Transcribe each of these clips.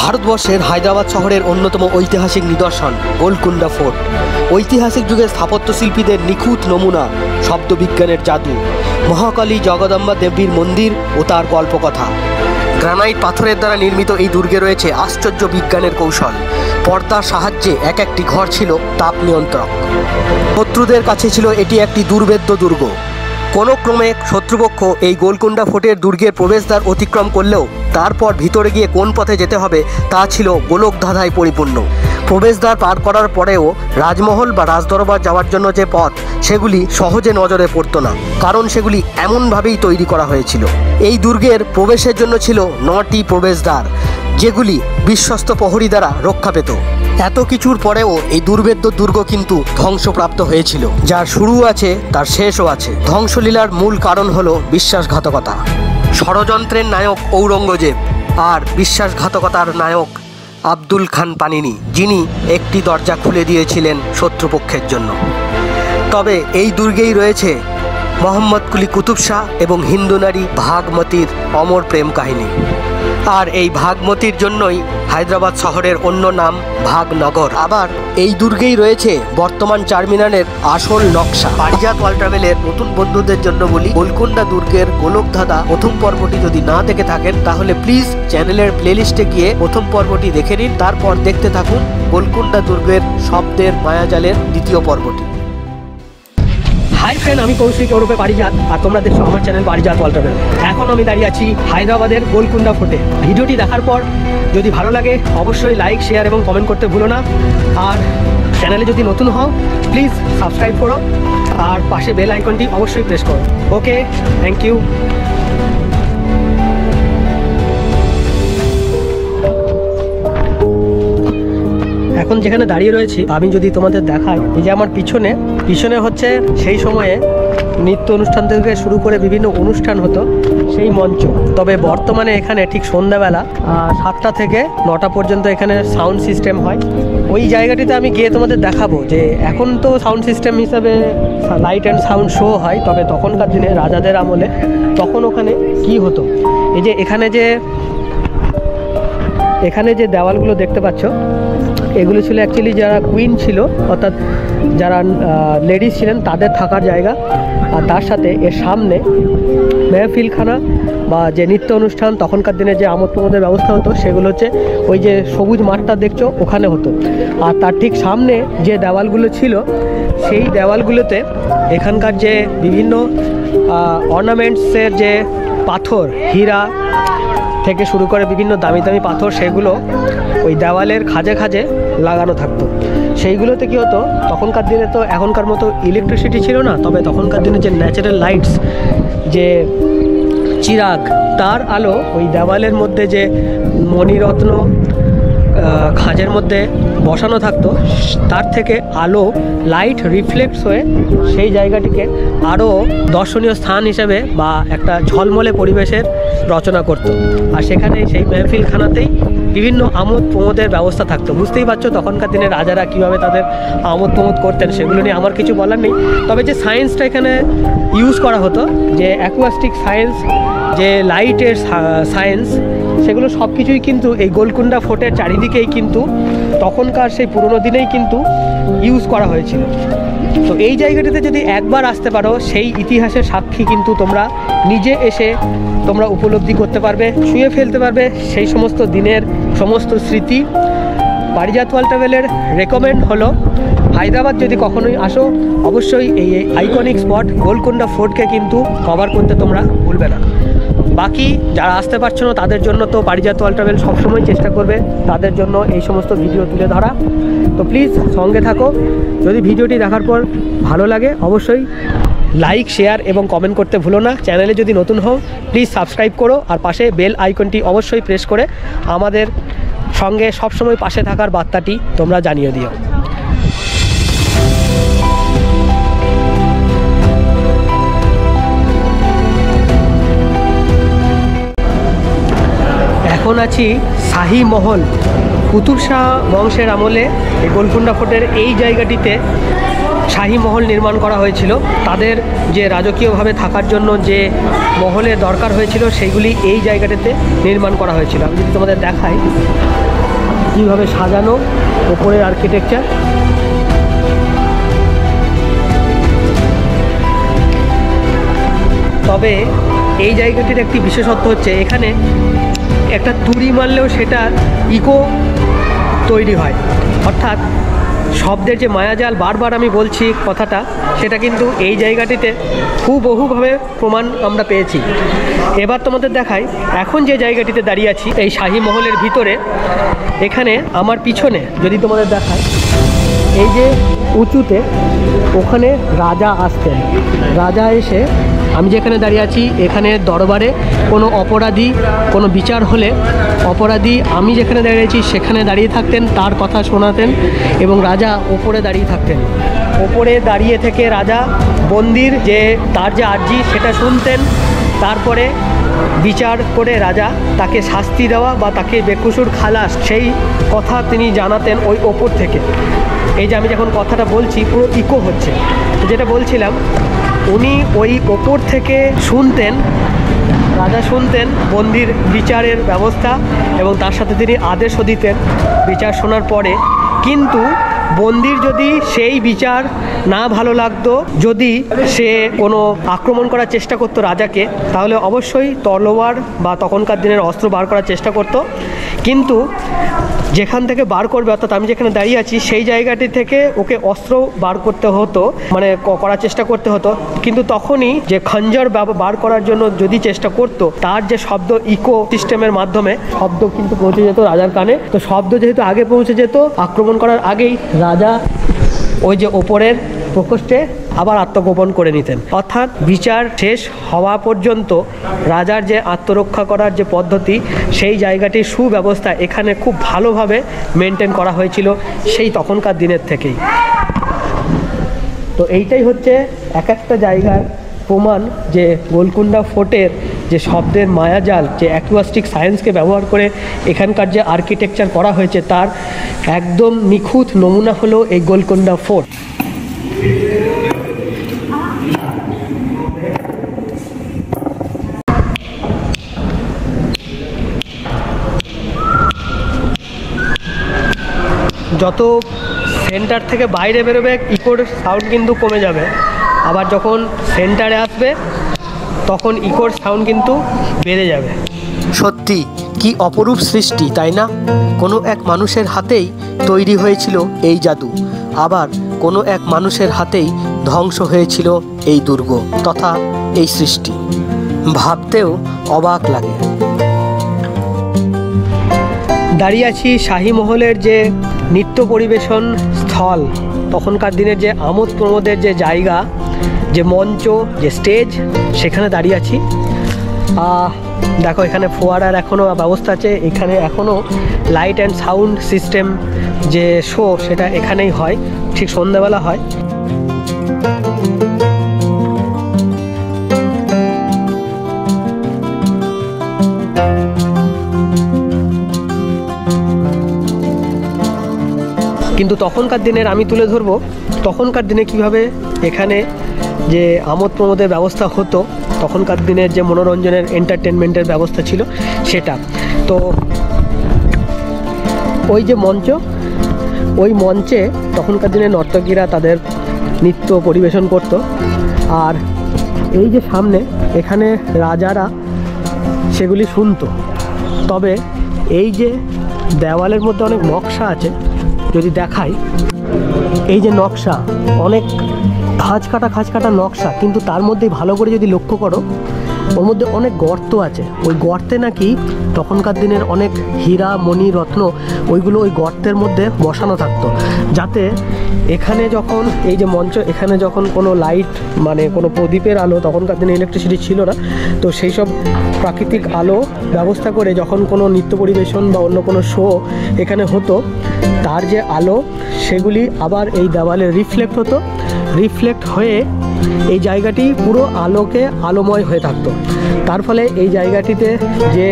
ভারতবর্ষের হায়দ্রাবাদ শহরের অন্যতম ঐতিহাসিক নিদর্শন গোলকুন্ডা ফোর্ট। ঐতিহাসিক যুগের স্থাপত্যশিল্পীদের নিখুঁত নমুনা, শব্দবিজ্ঞানের জাদু, মহাকালী জগদম্বা দেবীর মন্দির ও তার কল্পকথা। গ্রানাইট পাথরের দ্বারা নির্মিত এই দুর্গে রয়েছে আশ্চর্য বিজ্ঞানের কৌশল। পর্দার সাহায্যে এক একটি ঘর ছিল তাপ নিয়ন্ত্রক। শত্রুদের কাছে ছিল এটি একটি দুর্ভেদ্য দুর্গ। কোনো ক্রমে শত্রুপক্ষ এই গোলকুন্ডা ফোর্টের দুর্গের প্রবেশদ্বার অতিক্রম করলেও তারপর ভিতরে গিয়ে কোন পথে যেতে হবে তা ছিল গোলকধাঁধায় পরিপূর্ণ। প্রবেশদ্বার পার করার পরেও রাজমহল বা রাজদরবার যাওয়ার জন্য যে পথ, সেগুলি সহজে নজরে পড়তো না, কারণ সেগুলি এমনভাবেই তৈরি করা হয়েছিল। এই দুর্গের প্রবেশের জন্য ছিল 9টি প্রবেশদ্বার, যেগুলি বিশ্বস্ত প্রহরী দ্বারা রক্ষা পেত। এত কিছুর পরেও এই দুর্ভেদ্য দুর্গ কিন্তু ধ্বংসপ্রাপ্ত হয়েছিল। যার শুরু আছে তার শেষও আছে। ধ্বংসলীলার মূল কারণ হলো বিশ্বাসঘাতকতা। ষড়যন্ত্রের নায়ক ঔরঙ্গজেব আর বিশ্বাসঘাতকতার নায়ক আব্দুল খান পানিনি, যিনি একটি দরজা খুলে দিয়েছিলেন শত্রুপক্ষের জন্য। তবে এই দুর্গেই রয়েছে মোহাম্মদ কুলি কুতুব শাহ এবং হিন্দু নারী ভাগমতীর অমর প্রেম কাহিনী। আর এই ভাগমতীর জন্যই হায়দ্রাবাদ শহরের অন্য নাম ভাগনগর। আবার এই দুর্গেই রয়েছে বর্তমান চারমিনারের আসল নকশা। পারিজাত ওয়ার্ল্ড ট্রাভেলের নতুন বন্ধুদের জন্য বলি, গোলকুন্ডা দুর্গের গোলকধাঁধা প্রথম পর্বটি যদি না দেখে থাকেন, তাহলে প্লিজ চ্যানেলের প্লেলিস্টে গিয়ে প্রথম পর্বটি দেখে নিন, তারপর দেখতে থাকুন গোলকুন্ডা দুর্গের শব্দের মায়াজালের দ্বিতীয় পর্বটি। হাই ফ্রেন্ড, আমি কৌশিক ওরূপে পারিজাত, আর তোমরা দেখছো আমার চ্যানেল পারিজাত ওয়ার্ল্ড ট্রাভেল। এখন আমি দাঁড়িয়ে আছি হায়দ্রাবাদের গোলকুন্ডা ফোর্টে। ভিডিওটি দেখার পর যদি ভালো লাগে অবশ্যই লাইক, শেয়ার এবং কমেন্ট করতে ভুলো না। আর চ্যানেলে যদি নতুন হও প্লিজ সাবস্ক্রাইব করো, আর পাশে বেল আইকনটি অবশ্যই প্রেস করো। ওকে, থ্যাংক ইউ। এখন যেখানে দাঁড়িয়ে রয়েছি, আমি যদি তোমাদের দেখাই, এই যে আমার পিছনে হচ্ছে সেই সময়ে নৃত্য অনুষ্ঠান থেকে শুরু করে বিভিন্ন অনুষ্ঠান হতো সেই মঞ্চ। তবে বর্তমানে এখানে ঠিক সন্ধ্যাবেলা 7টা থেকে 9টা পর্যন্ত এখানে সাউন্ড সিস্টেম হয়। ওই জায়গাটিতে আমি গিয়ে তোমাদের দেখাবো যে এখন তো সাউন্ড সিস্টেম হিসাবে লাইট অ্যান্ড সাউন্ড শো হয়, তবে তখনকার দিনে রাজাদের আমলে তখন ওখানে কি হতো। এই যে এখানে যে দেওয়ালগুলো দেখতে পাচ্ছ, এগুলো ছিল অ্যাকচুয়ালি যারা কুইন ছিল, অর্থাৎ যারা লেডিস ছিলেন তাদের থাকার জায়গা। আর তার সাথে এর সামনে মেহফিলখানা বা যে নৃত্য অনুষ্ঠান তখনকার দিনে যে আমোদ প্রমোদের ব্যবস্থা হতো, সেগুলো হচ্ছে ওই যে সবুজ মাঠটা দেখছো ওখানে হতো। আর তার ঠিক সামনে যে দেওয়ালগুলো ছিল, সেই দেওয়ালগুলোতে এখানকার যে বিভিন্ন অর্নামেন্টসের যে পাথর, হীরা থেকে শুরু করে বিভিন্ন দামি দামি পাথর, সেগুলো ওই দেওয়ালের খাঁজে খাঁজে লাগানো থাকতো। সেইগুলোতে কী হতো, তখনকার দিনে তো এখনকার মতো ইলেকট্রিসিটি ছিল না, তবে তখনকার দিনে যে ন্যাচারাল লাইটস, যে চিরাগ, তার আলো ওই দেওয়ালের মধ্যে যে মণিরত্ন খাঁজের মধ্যে বসানো থাকতো, তার থেকে আলো লাইট রিফ্লেক্টস হয়ে সেই জায়গাটিকে আরও দর্শনীয় স্থান হিসেবে বা একটা ঝলমলে পরিবেশের রচনা করত। আর সেখানে সেই মেহফিলখানাতেই বিভিন্ন আমোদ প্রমোদের ব্যবস্থা থাকতো। বুঝতেই পারছো তখনকার দিনে রাজারা কীভাবে তাদের আমোদ প্রমোদ করতেন, সেগুলো নিয়ে আমার কিছু বলার নেই। তবে যে সায়েন্সটা এখানে ইউজ করা হতো, যে অ্যাকুয়াস্টিক সায়েন্স, যে লাইটের সায়েন্স, সেগুলো সব কিছুই কিন্তু এই গোলকুন্ডা ফোর্টের চারিদিকেই কিন্তু তখনকার সেই পুরনো দিনেই কিন্তু ইউজ করা হয়েছিল। তো এই জায়গাটিতে যদি একবার আসতে পারো, সেই ইতিহাসের সাক্ষী কিন্তু তোমরা নিজে এসে তোমরা উপলব্ধি করতে পারবে, ছুঁয়ে ফেলতে পারবে সেই সমস্ত দিনের সমস্ত স্মৃতি। পারিজাত ওয়ার্ল্ড ট্রাভেলের রেকমেন্ড হলো, হায়দ্রাবাদ যদি কখনোই আসো অবশ্যই এই আইকনিক স্পট গোলকুন্ডা ফোর্টকে কিন্তু কভার করতে তোমরা ভুলবে না। বাকি যারা আসতে পারছো না তাদের জন্য তো পারিজাত ওয়ার্ল্ড ট্রাভেল সবসময় চেষ্টা করবে তাদের জন্য এই সমস্ত ভিডিও তুলে ধরা। তো প্লিজ সঙ্গে থাকো। যদি ভিডিওটি দেখার পর ভালো লাগে অবশ্যই লাইক, শেয়ার এবং কমেন্ট করতে ভুলো না। চ্যানেলে যদি নতুন হও প্লিজ সাবস্ক্রাইব করো, আর পাশে বেল আইকনটি অবশ্যই প্রেস করে আমাদের সঙ্গে সবসময় পাশে থাকার বার্তাটি তোমরা জানিয়ে দিও। এখন আছি শাহী মহল। কুতুব শাহ বংশের আমলে এই গোলকুন্ডা ফোর্টের এই জায়গাটিতে শাহী মহল নির্মাণ করা হয়েছিল। তাদের যে রাজকীয়ভাবে থাকার জন্য যে মহলের দরকার হয়েছিল, সেইগুলি এই জায়গাটিতে নির্মাণ করা হয়েছিল। আমি যদি তোমাদের দেখাই, কীভাবে সাজানো ওপরের আর্কিটেকচার। তবে এই জায়গাটির একটি বিশেষত্ব হচ্ছে এখানে একটা তুড়ি মারলেও সেটা ইকো তৈরি হয়, অর্থাৎ শব্দের যে মায়াজাল বারবার আমি বলছি কথাটা, সেটা কিন্তু এই জায়গাটিতে হুবহুভাবে প্রমাণ আমরা পেয়েছি। এবার তোমাদের দেখাই এখন যে জায়গাটিতে দাঁড়িয়ে আছি এই শাহী মহলের ভিতরে। এখানে আমার পিছনে যদি তোমাদের দেখায়, এই যে উঁচুতে ওখানে রাজা আসতেন। রাজা এসে আমি যেখানে দাঁড়িয়ে আছি এখানে দরবারে কোনো অপরাধী কোনো বিচার হলে অপরাধী আমি যেখানে দাঁড়িয়ে আছি সেখানে দাঁড়িয়ে থাকতেন, তার কথা শোনাতেন এবং রাজা ওপরে দাঁড়িয়ে থাকতেন। ওপরে দাঁড়িয়ে থেকে রাজা বন্দির যে তার যে আর্জি সেটা শুনতেন, তারপরে বিচার করে রাজা তাকে শাস্তি দেওয়া বা তাকে বেকসুর খালাস সেই কথা তিনি জানাতেন ওই ওপর থেকে। এই যে আমি যখন কথাটা বলছি পুরো ইকো হচ্ছে, যেটা বলছিলাম উনি ওই ওপর থেকে শুনতেন, রাজা শুনতেন বন্দির বিচারের ব্যবস্থা এবং তার সাথে তিনি আদেশও দিতেন বিচার শোনার পরে। কিন্তু বন্দির যদি সেই বিচার না ভালো লাগতো, যদি সে কোনো আক্রমণ করার চেষ্টা করতো রাজাকে, তাহলে অবশ্যই তলোয়ার বা তখনকার দিনের অস্ত্র বার করার চেষ্টা করতো। কিন্তু যেখান থেকে বার করবে, অর্থাৎ আমি যেখানে দাঁড়িয়ে আছি সেই জায়গাটি থেকে ওকে অস্ত্র বার করতে হতো, মানে করার চেষ্টা করতে হতো। কিন্তু তখনই যে খঞ্জর বার করার জন্য যদি চেষ্টা করতো, তার যে শব্দ ইকো সিস্টেমের মাধ্যমে শব্দ কিন্তু পৌঁছে যেত রাজার কানে। তো শব্দ যেহেতু আগে পৌঁছে যেত, আক্রমণ করার আগেই রাজা ওই যে ওপরের প্রকোষ্ঠে আবার আত্মগোপন করে নিতেন। অর্থাৎ বিচার শেষ হওয়া পর্যন্ত রাজার যে আত্মরক্ষা করার যে পদ্ধতি, সেই জায়গাটির সুব্যবস্থা এখানে খুব ভালোভাবে মেনটেন করা হয়েছিল সেই তখনকার দিনের থেকেই। তো এইটাই হচ্ছে এক একটা জায়গার প্রমাণ যে গোলকুন্ডা ফোর্টের যে শব্দের মায়াজাল, যে অ্যাকুয়াস্টিক সায়েন্সকে ব্যবহার করে এখানকার যে আর্কিটেকচার করা হয়েছে, তার একদম নিখুঁত নমুনা হলো এই গোলকুন্ডা ফোর্ট। যত সেন্টার থেকে বাইরে বেরোবে ইকোর সাউন্ড কিন্তু কমে যাবে, আবার যখন সেন্টারে আসবে তখন ইকোর সাউন্ড কিন্তু বেড়ে যাবে। সত্যি কি অপরূপ সৃষ্টি, তাই না? কোনো এক মানুষের হাতেই তৈরি হয়েছিল এই জাদু, আবার কোনো এক মানুষের হাতেই ধ্বংস হয়েছিল এই দুর্গ তথা এই সৃষ্টি। ভাবতেও অবাক লাগে। দাঁড়িয়ে আছি শাহী মহলের যে নৃত্য পরিবেশন স্থল, তখনকার দিনের যে আমোদ প্রমোদের যে জায়গা, যে মঞ্চ, যে স্টেজ, সেখানে দাঁড়িয়ে আছি। দেখো এখানে ফোয়ারার এখনও ব্যবস্থা আছে, এখানে এখনও লাইট অ্যান্ড সাউন্ড সিস্টেম যে শো সেটা এখানেই হয়, ঠিক সন্ধ্যাবেলা হয়। কিন্তু তখনকার দিনের আমি তুলে ধরবো তখনকার দিনে কিভাবে এখানে যে আমোদ প্রমোদের ব্যবস্থা হতো, তখনকার দিনের যে মনোরঞ্জনের এন্টারটেনমেন্টের ব্যবস্থা ছিল সেটা। তো ওই যে মঞ্চ, ওই মঞ্চে তখনকার দিনে নর্তকীরা তাদের নৃত্য পরিবেশন করত। আর এই যে সামনে এখানে রাজারা সেগুলি শুনতো। তবে এই যে দেওয়ালের মধ্যে অনেক নকশা আছে, যদি দেখাই, এই যে নকশা অনেক খাঁজ কাটা নকশা, কিন্তু তার মধ্যেই ভালো করে যদি লক্ষ্য করো ওর মধ্যে অনেক গর্ত আছে। ওই গর্তে নাকি তখনকার দিনের অনেক হীরা মণি রত্ন ওইগুলো ওই গর্তের মধ্যে বসানো থাকতো, যাতে এখানে যখন এই যে মঞ্চ, এখানে যখন কোনো লাইট মানে কোনো প্রদীপের আলো, তখনকার দিনে ইলেকট্রিসিটি ছিল না, তো সেই সব প্রাকৃতিক আলো ব্যবস্থা করে যখন কোনো নৃত্য পরিবেশন বা অন্য কোনো শো এখানে হতো, তার যে আলো সেগুলি আবার এই দেওয়ালে রিফ্লেক্ট হতো, রিফ্লেক্ট হয়ে এই জায়গাটি পুরো আলোকে আলোময় হয়ে থাকতো। তার ফলে এই জায়গাটিতে যে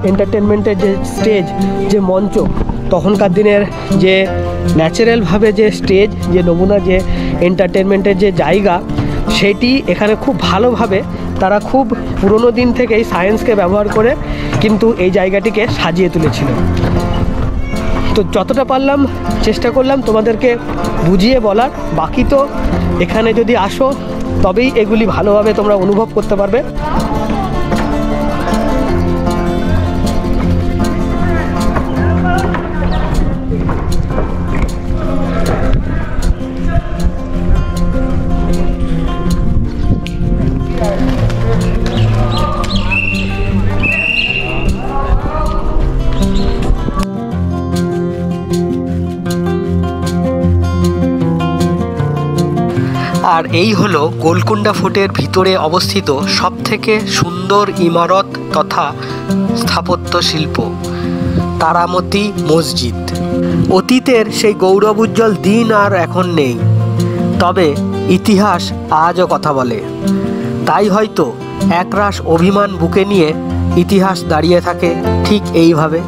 এন্টারটেনমেন্টের যে স্টেজ, যে মঞ্চ, তখনকার দিনের যে ন্যাচারালভাবে যে স্টেজ, যে নমুনা, যে এন্টারটেনমেন্টের যে জায়গা, সেটি এখানে খুব ভালোভাবে তারা খুব পুরনো দিন থেকেই সায়েন্সকে ব্যবহার করে কিন্তু এই জায়গাটিকে সাজিয়ে তুলেছিল। তো যতটা পারলাম চেষ্টা করলাম তোমাদেরকে বুঝিয়ে বলার। বাকি তো এখানে যদি আসো তবেই এগুলি ভালোভাবে তোমরা অনুভব করতে পারবে। আর এই হলো গোলকুন্ডা ফোর্টের ভিতরে অবস্থিত সবথেকে সুন্দর ইমারত তথা স্থাপত্য শিল্প, তারামতি মসজিদ। অতীতের সেই গৌরবোজ্জ্বল দিন আর এখন নেই, তবে ইতিহাস আজও কথা বলে। তাই হয়তো একরাশ অভিমান বুকে নিয়ে ইতিহাস দাঁড়িয়ে থাকে ঠিক এইভাবে।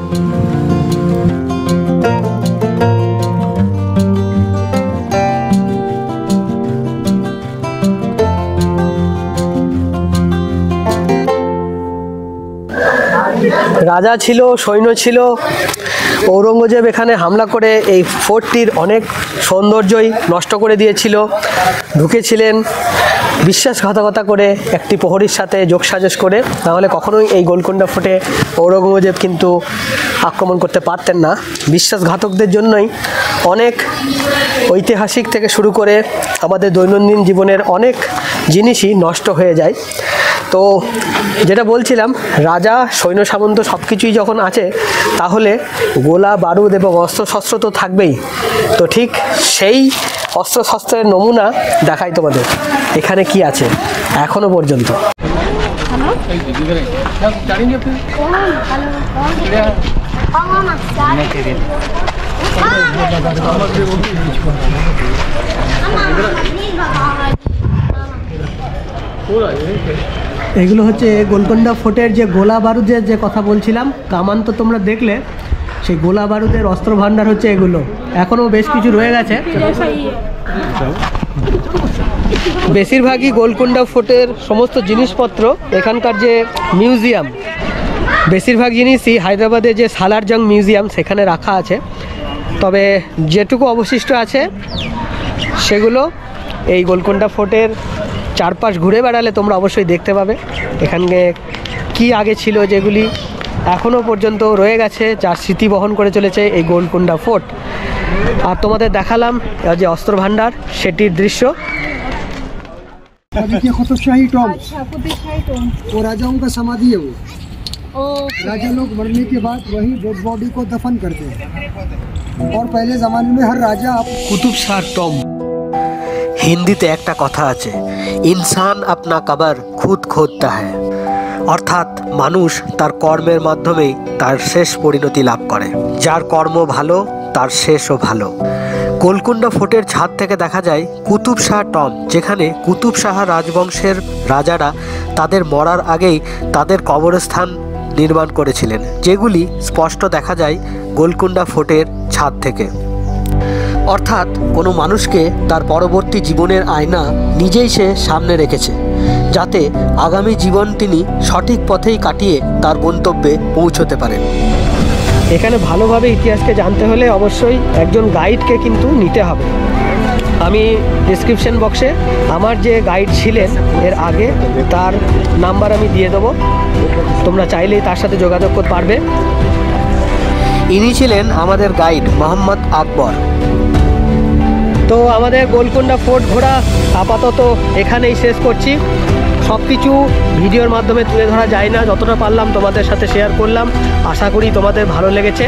রাজা ছিল, সৈন্য ছিল, ঔরঙ্গজেব এখানে হামলা করে এই ফোর্টটির অনেক সৌন্দর্যই নষ্ট করে দিয়েছিল। ঢুকেছিলেন বিশ্বাসঘাতকতা করে একটি প্রহরীর সাথে যোগসাজশ করে, নাহলে কখনোই এই গোলকুন্ডা ফোর্টে ঔরঙ্গজেব কিন্তু আক্রমণ করতে পারতেন না। বিশ্বাসঘাতকদের জন্যই অনেক ঐতিহাসিক থেকে শুরু করে আমাদের দৈনন্দিন জীবনের অনেক জিনিসই নষ্ট হয়ে যায়। তো যেটা বলছিলাম, রাজা সৈন্য সামন্ত সব কিছুই যখন আছে, তাহলে গোলা বারুদ এবং অস্ত্রশস্ত্র তো থাকবেই। তো ঠিক সেই অস্ত্রশস্ত্রের নমুনা দেখাই তোমাদের এখানে কি আছে এখনো পর্যন্ত। এগুলো হচ্ছে গোলকুন্ডা ফোর্টের যে গোলা বারুদের যে কথা বলছিলাম, কামান তো তোমরা দেখলে, সেই গোলা বারুদের অস্ত্র ভাণ্ডার হচ্ছে এগুলো। এখনও বেশ কিছু রয়ে গেছে। বেশিরভাগই গোলকুন্ডা ফোর্টের সমস্ত জিনিসপত্র, এখানকার যে মিউজিয়াম, বেশিরভাগ জিনিসই হায়দ্রাবাদে যে সালারজং মিউজিয়াম সেখানে রাখা আছে। তবে যেটুকু অবশিষ্ট আছে সেগুলো এই গোলকুন্ডা ফোর্টের চারপাশ ঘুরে বেড়ালে তোমরা অবশ্যই দেখতে পাবে এখানে কি আগে ছিল, যেগুলি এখনও পর্যন্ত রয়ে গেছে, যার স্মৃতি বহন করে চলেছে এই গোলকুন্ডা ফোর্ট। আর তোমাদের দেখালাম যে অস্ত্র ভাণ্ডার, সেটির দৃশ্য। कुतुबशाही टॉम्ब, वो राजाओं का समाधि है। वो राजा लोग मरने के बाद वही डेड बॉडी को दफन करते हैं। और पहले जमाने में हर राजा কুতুবশাহ টম্ব। হিন্দিতে একটা কথা আছে, ইনসান আপনা কবর খুদ খোদতা হ্যায়, অর্থাৎ মানুষ তার কর্মের মাধ্যমেই তার শেষ পরিণতি লাভ করে। যার কর্ম ভালো তার শেষও ভালো। গোলকুন্ডা ফোর্টের ছাদ থেকে দেখা যায় কুতুবশাহ টম্ব, যেখানে কুতুবশাহ রাজবংশের রাজারা তাদের মরার আগেই তাদের কবরস্থান নির্মাণ করেছিলেন, যেগুলি স্পষ্ট দেখা যায় গোলকুন্ডা ফোর্টের ছাদ থেকে। অর্থাৎ কোনো মানুষকে তার পরবর্তী জীবনের আয়না নিজেই সে সামনে রেখেছে, যাতে আগামী জীবন তিনি সঠিক পথেই কাটিয়ে তার গন্তব্যে পৌঁছতে পারেন। এখানে ভালোভাবে ইতিহাসকে জানতে হলে অবশ্যই একজন গাইডকে কিন্তু নিতে হবে। আমি ডিসক্রিপশন বক্সে আমার যে গাইড ছিলেন এর আগে, তার নাম্বার আমি দিয়ে দেবো, তোমরা চাইলেই তার সাথে যোগাযোগ করতে পারবে। ইনি ছিলেন আমাদের গাইড মোহাম্মদ আকবর। তো আমাদের গোলকুন্ডা ফোর্ট ঘোরা আপাতত এখানেই শেষ করছি। সব কিছু ভিডিওর মাধ্যমে তুলে ধরা যায় না, যতটা পারলাম তোমাদের সাথে শেয়ার করলাম। আশা করি তোমাদের ভালো লেগেছে।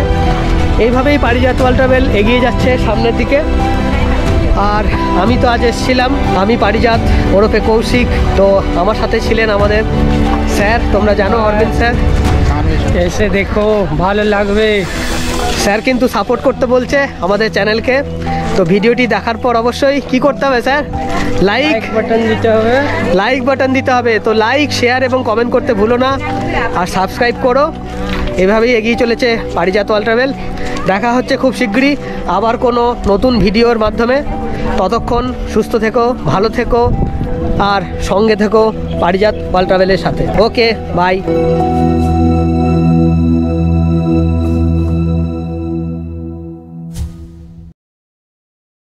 এইভাবেই পারিজাত ওয়ার্ল্ড ট্রাভেল এগিয়ে যাচ্ছে সামনের দিকে। আর আমি তো আজ এসেছিলাম, আমি পারিজাত ওরফে কৌশিক। তো আমার সাথে ছিলেন আমাদের স্যার, তোমরা জানো অরবিন্দ স্যার। এসে দেখো ভালো লাগবে। স্যার কিন্তু সাপোর্ট করতে বলছে আমাদের চ্যানেলকে। তো ভিডিওটি দেখার পর অবশ্যই কি করতে হবে স্যার? লাইক বাটন দিতে হবে। লাইক বাটন দিতে হবে। তো লাইক, শেয়ার এবং কমেন্ট করতে ভুলো না, আর সাবস্ক্রাইব করো। এভাবেই এগিয়ে চলেছে পারিজাত ওয়ার্ল্ড ট্রাভেল। দেখা হচ্ছে খুব শীঘ্রই আবার কোনো নতুন ভিডিওর মাধ্যমে। ততক্ষণ সুস্থ থেকো, ভালো থেকো, আর সঙ্গে থেকো পারিজাত ওয়ার্ল্ড ট্রাভেলের সাথে। ওকে, বাই।